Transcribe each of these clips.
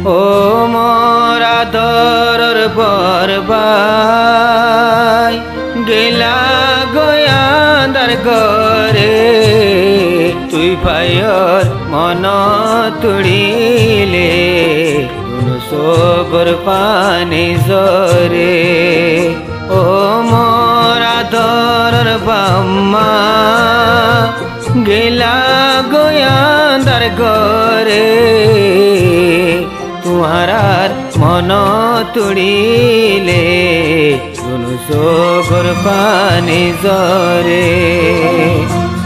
ও মোর আদরের বরবাই গেলা গয়াদার ঘরে তুই ভাইয়র মন তুড়িলে দুনু সগর পানি জরে ও মোর আদরের বাম্মা গেলা গয়াদার ঘরে তুহারার মন তুড়িলে দুনু সগর পানি জরে।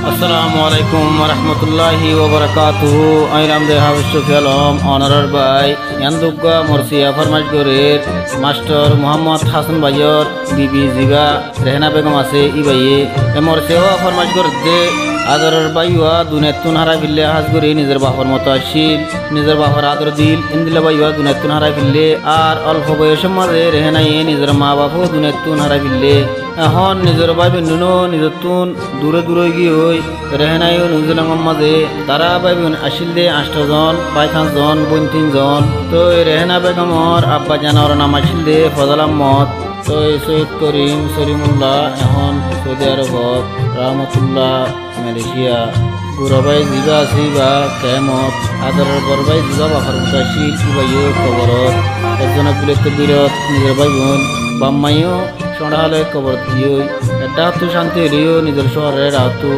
আসসালামু আলাইকুম রহমতুল্লাহি ওয়া বারাকাতুহু। আইরাম দে হাফিজ আলম অনারার ভাই ইয়ান্দুগা মরসিয়া ফরমাইশ গরের মাস্টার মোহাম্মদ হাসান ভাইয়র বিবি জিবা রেহনা বেগম আছে ই ভাইয়ে মরসিয়া ফরমাইশ গর দে আদরের বাইয়া দুনিয়াতুন হারাই ফেললে হাজ করে নিজের বাপর মতো আসিল নিজের বাপর আদর দিল ইন্দিলা বাইয়া দুনিয়াতুন হারাই ফেললে আর অল্প বয়সের মাঝে রেহেনাইয়ে নিজের মা বাপও দুনিয়াতুন হারাই ফেললে এখন নিজের ভাই বেনুনো নিজের তুন দূরে দূরে গিয়ে ওই রেহেনাইও নিউজিল্যান্ডের মাঝে তারা ভাই বোন আসিল দে 8 জন ভাই 5 জন বোন 3 জন। তো রেহেনা বেগমর আব্বা জানার নাম আসিল দে ফজল আহমদ। তো সৈয়দ করিম সলিমুল্লাহ এখন সৌদি আরব রহমতুল্লাহ মালয়েশিয়া গুরাবাই জিবা আছে বা কেমত আদরের বরবাই জিবা বাফার মুতাশি ইবাইও কবরত একজন বিরত বিরত নিজের ভাই বোন বাম্মাইও সন্ধ্যালে কবর দিও এটা তো শান্তি হইলেও নিজের শহরে রাহতো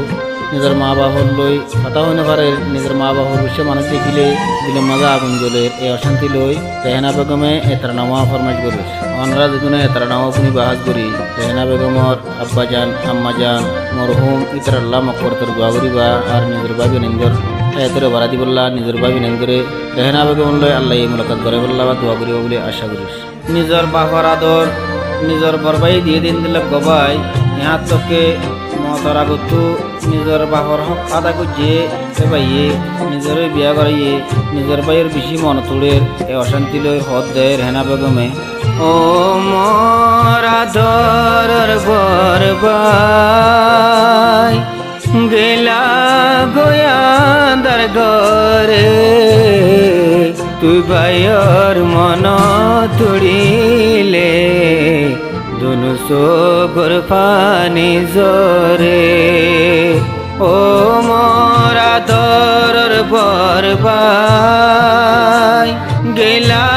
নিজের মা বাবার লই কথা হইনে পারে নিজের মা বাবার বসে মানুষ দেখিলে দিলে মজা আগুন জ্বলে এই অশান্তি লই রেহেনা বেগমে এতার নামা ফরমাইশ করি অনরা যেগুনে এতার নামা আপনি বাহাজ করি রেহেনা বেগমর আব্বা যান আম্মা যান মরহুম ইতার আল্লাহ মকবরতর দোয়া করিবা আর নিজের ভাবি নিন্দর এতরে বারাদি বললা নিজের ভাবি নিন্দরে রেহেনা বেগম লই আল্লাহ এই মুলাকাত করে বললা বা দোয়া করিবা বলে আশা করিস। নিজের বাবার আদর নিজের বরবাই দিয়ে দিন দিলে গবাই ইহার তোকে মতর আগতো নিজের বাপর হক আদা করছে ভাইয়ে নিজের বিয়া করাইয়ে নিজের ভাইয়ের বেশি মন তোড়ের এই অশান্তি লই হদ দেয় রেহেনা বেগমে। ও মোর আদরের বরবাই গেলা গয়াদার ঘরে তুই ভাইয়র মন তুড়িলে দুনু সগর পানি জরে ও মোর আদরের বরবাই গেলা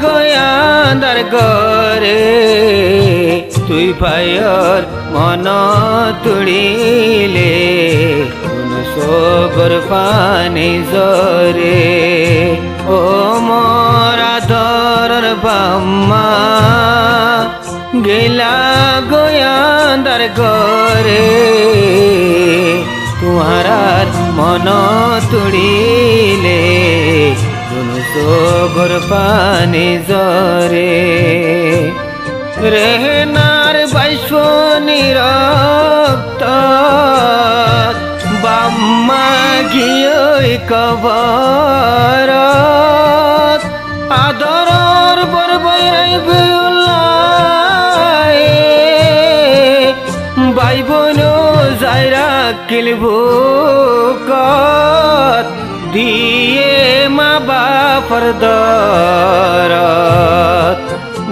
গয়াদার ঘরে তুই ভাইয়র মন তুড়িলে দুনু সগর পানি জরে ও মোর আদরের বাম্মা গেলা গয়াদার ঘরে তুহারার মন তুড়িলে দুনু সগর পানি জরে রেহেনার বাইশনি রক্ত বাম্মা গিয়ে কবর আদরর বরবাই ভাই বোন যাইরা কিলবো কত দিয়ে মা বাপর দরদ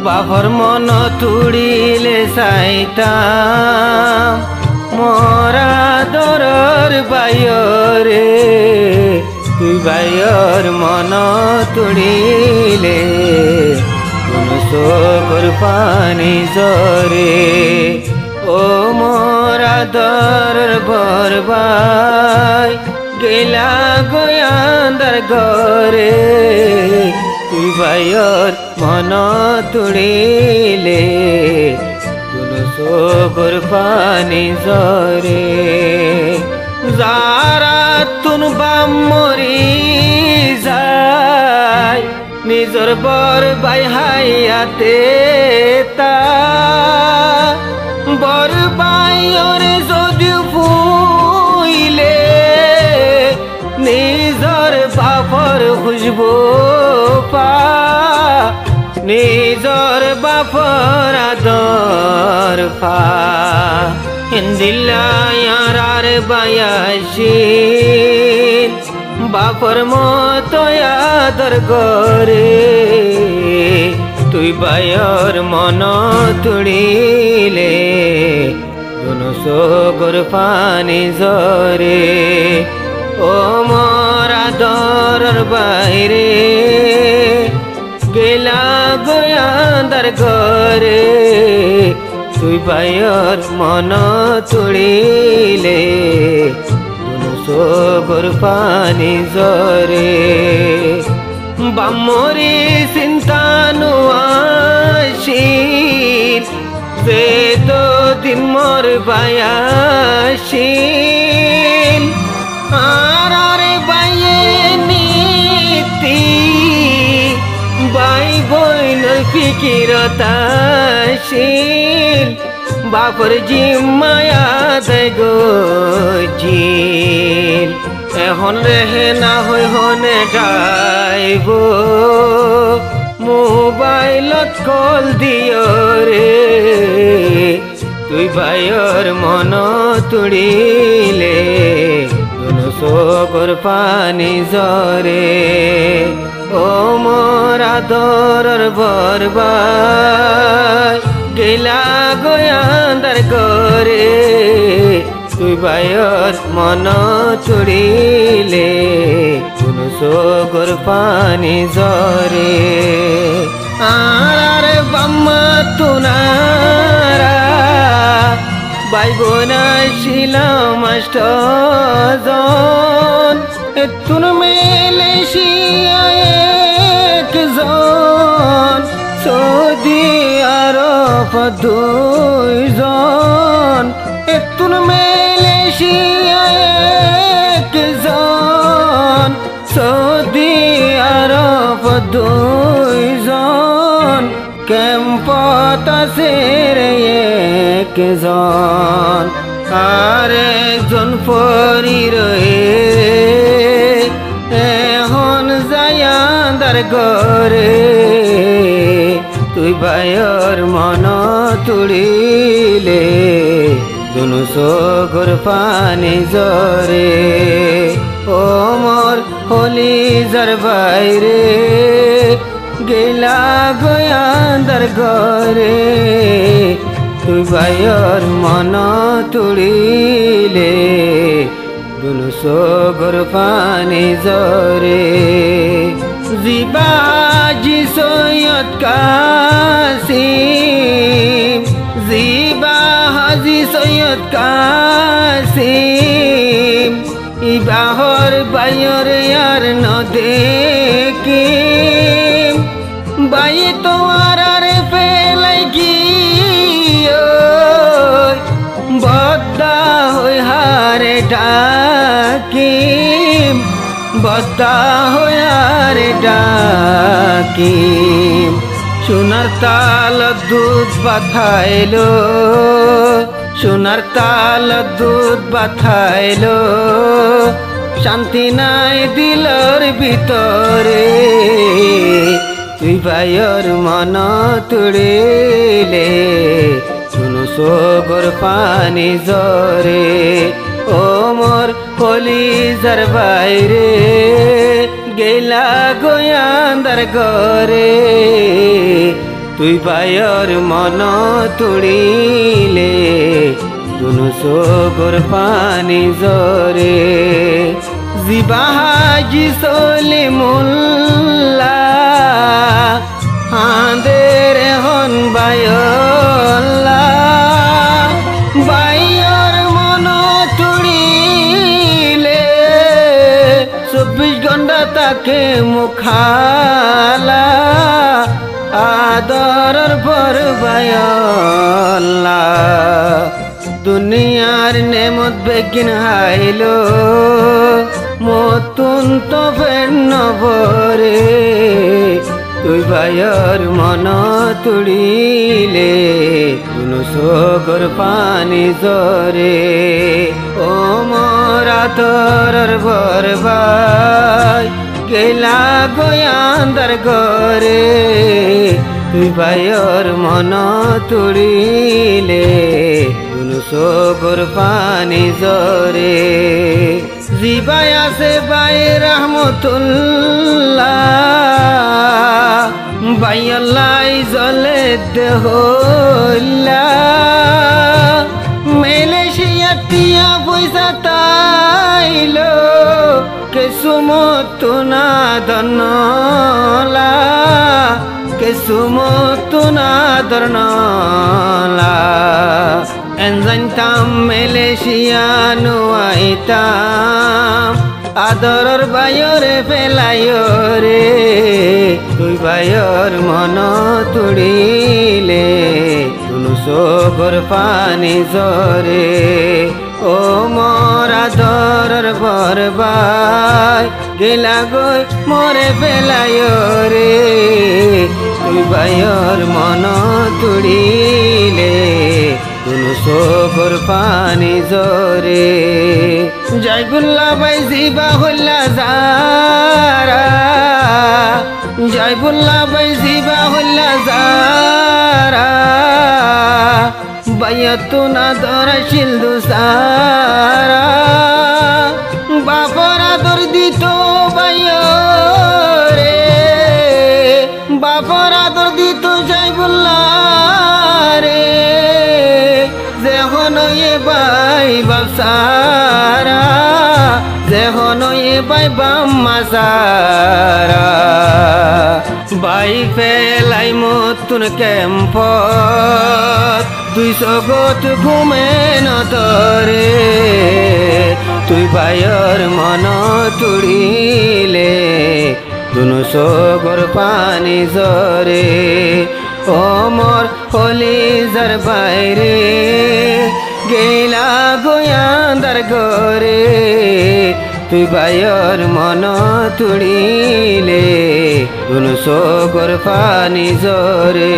বাপর মন তুড়িলে চাইতাম মোরা দরর বাইরে তুই বাইর মন তুড়িলে দুনু সগর পানি জরে ও মোর আদরের বরবাই গেলা গয়াদার ঘরে তুই ভাইয়র মন তুড়িলে দুনু সগর পানি জরে যারা তুন বাম মরি যায় নিজর বর বাই হাইয়াতে তা বর বাইরে যদি ফুইলে নিজর বাপর খুশবু পা নিজর বাপর আদর পা হিন্দিল্লা ইয়ার বায়াসিন বাপর মতো আদর করে তুই ভাইয়ের মন তুড়িলে দুনো চকুর পানি ঝরে ও মোর আদরের বাইরে গেলা গোয়ান্দার ঘরে তুই ভাইয়ের মন তুড়িলে দুনো চকুর পানি ঝরে বামরি চিন্তা নোয়াশিল যে তো দিন মোর বায়াশিল আর আরে বাইয়ে নীতি বাই বইন ফিকিরতাশিল বাপর জিম্মায়া দেয় গো জিল এখন রেহে না হই হনে যাইব মোবাইলত কল দিও রে তুই ভাইয়ের মন তুড়িলে দুনো চকুর পানি ঝরে ও মোর আদরের বরবাই গেলা গোয়ান্দার ঘরে তুই ভাইয়ের মন তুড়িলে দুনো চকুর পানি ঝরে আর বাম্মা তুনারা ভাই বোন ছিলাম মাস্টারজন তুন মেলেশিয়া একজন সৌদি আরব দুইজন তুন মেলেশিয়া একজন সৌদি আরব দুইজন ক্যাম্পত আছে রে একজন আর একজন পরি রয়ে এখন যায়ান্দার ঘরে তুই ভাইয়ের মন তুড়িলে দুনো চকুর পানি ঝরে ও মোর কলিজার বাইরে গেলা গোয়ান্দার ঘরে তুই ভাইয়ের মন তুড়িলে দুনো চকুর পানি ঝরে জিবাজি সৈয়দ কাসিম জিবা হাজি সৈয়দ কাসিম ইবাহর বাইর ইয়ার ন দেখিম বাই তোমার আরে পেলাই গিয়ে বদ্দা হই হারে ডাকিম বদ্দা হই হারে ডাকিম সোনার তাল দুধ বাথাইলো সোনার তাল দুধ বাথাইলো শান্তি নাই দিলর ভিতরে তুই ভাইয়ের মন তুড়িলে দুনো চকুর পানি ঝরে ও মোর কলিজার বাইরে গেলা গোয়ান্দার ঘরে তুই ভাইয়ের মন তুড়িলে দুনো চকুর পানি ঝরে জিবাহাজি সলিমুল্লাহ হাঁদের হন বায়ল্লা বাইয়ের মন তুড়িলে 24 ঘন্টা তাকে মুখালা আদরের পর বায়ল্লা দুনিয়ার নেমত বেগিন হাইলো মতুন তো ফের নবরে তুই ভাইয়ের মন তুড়িলে দুনো চকুর পানি ঝরে ও মোর আদরের বরবাই গেলা গোয়ান্দার ঘরে তুই ভাইয়ের মন তুড়িলে দুনো চোখর পানি জরে জিবাই আছে বাই রহমতুল্লাহ বাইয়াল্লাই জলে দেহল্লা মেলেশিয়া টিয়া পয়সা তাইলো কেসুমত না দনলা কেসুমত না দনলা এনজানতাম মেলেশিয়া নুয়াইতাম আদরর বায়রে ফেলায়রে তুই বায়র মন তুড়িলে তুনু চোখর পানি জরে ও মোর আদরর বরবাই গেলা গই মরে ফেলায়রে তুই বায়র মন তুড়িলে তুনু চোখর পানি জরে জয়বুল্লা বাই জিবা হল্লা যারা জয়বুল্লা বাই জিবা হল্লা যারা বাইয়াতু না দরশিল দুসারা বাপরা দর দিত বাইরে বাপরা দর দিত জয়বুল্লা রে যেহন এ বাই বাপসারা যেহন এ বাই বাম্মা সারা বাই ফেলাই মতুন ক্যাম্পত 200 গত ঘুমে নতরে তুই বাইর মন তুড়িলে দুনো চোখর পানি জরে ও মোর কলিজার বাইরে গেলা গোয়ান্দার গরে তুই বাইর মন তুড়িলে দুনো চোখর পানি জরে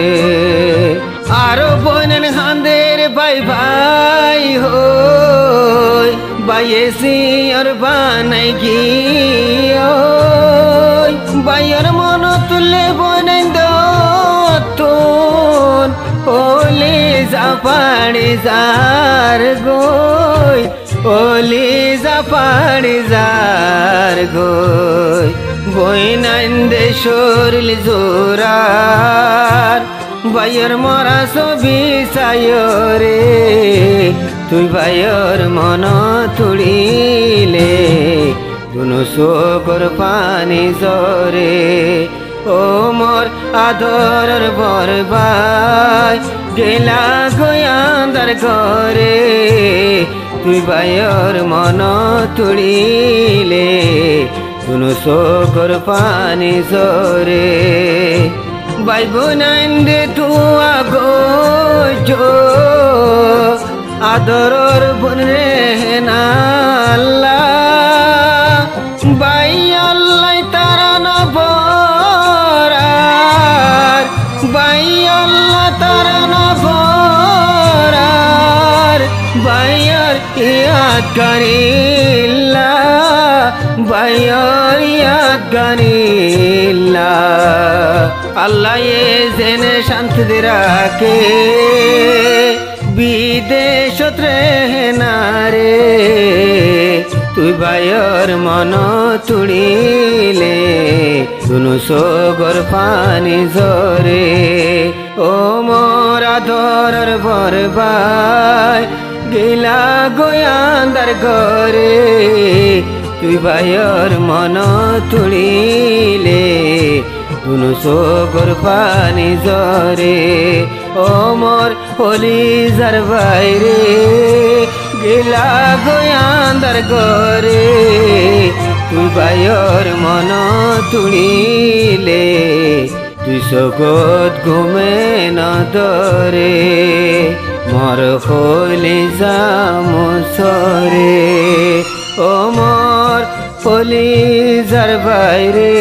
আরো বনেন হাঁদের বাই ভাই হই বাইয়েছি আর বানাই গিয়ে বাইয়ের মন তুলে বনেন দতুন ওলি যা পাড়ি যার গই ওলি যা পাড়ি যার গই বইনাইন দে শরীর জোরার বাইয়ের মরা ছবি সায়রে তুই বাইয়ের মন তুড়িলে দুনো চোখর পানি জরে ও মোর আদরের বরবাই গেলা গোয়ান্দার ঘরে তুই বাইয়ের মন তুড়িলে দুনো চোখর পানি জরে বাই বোনাইন্দে তুয়া গো আদরর বোন রে নাল্লা বাই আল্লাহ তারা নবরার বাই আল্লাহ তারা নবরার বাইয়ার ইয়াদ করিল্লা বাইয়ার ইয়াদ করিল্লা আল্লাহ এ জেনে শান্তি রাখে বিদেশত রে না রে তুই বাইয়ের মন তুড়িলে দুনো চোখর পানি জরে ও মোর আদরের বরবাই গেলা গোয়ান্দার ঘরে তুই বাইয়ের মন তুড়িলে দুনো চোখর পানি জরে ও মোর কলিজার বাইরে গেলা গোয়ান্দার ঘরে তুই বাইয়ের মন তুড়িলে তুই চোখত ঘুমে নদরে মোর কলিজা মুছরে ও মোর কলিজার বাইরে